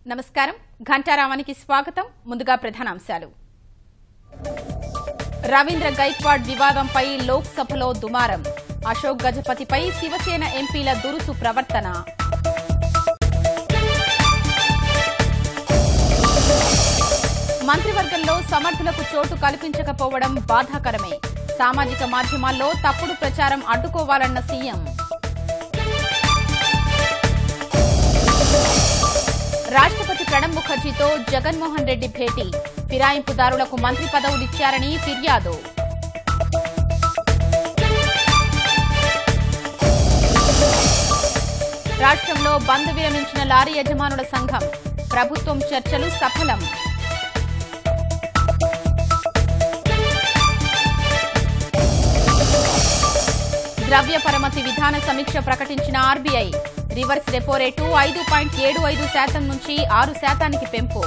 నమస్కారం ఘంటారావానికి స్వాగతం ముందుగా ప్రధానాంశాలు రవీంద్ర గైక్వాడ్ వివాదంపై లోక్సభలో దుమారం అశోక్ గజపతిపై శివసేన ఎంపీల దురుసు ప్రవర్తన మంత్రివర్గంలో సమర్థులకు చోటు కల్పించకపోవడం బాధాకరమే సామాజిక మాధ్యమాల్లో తప్పుడు ప్రచారం అడ్డుకోవాలన్న సీఎం రాష్ట్రపతి ప్రణబ్ ముఖర్జీతో జగన్మోహన్ రెడ్డి భేటీ ఫిరాయింపుదారులకు మంత్రి పదవులిచ్చారని ఫిర్యాదు రాష్ట్రంలో బంద్ విరమించిన లారీ యజమానుల సంఘం ప్రభుత్వం చర్చలు సఫలం ద్రవ్య పరమతి విధాన సమీక్ష ప్రకటించిన ఆర్బీఐ రివర్స్ రెపో రేటు 5.75% నుంచి 6% పెంపు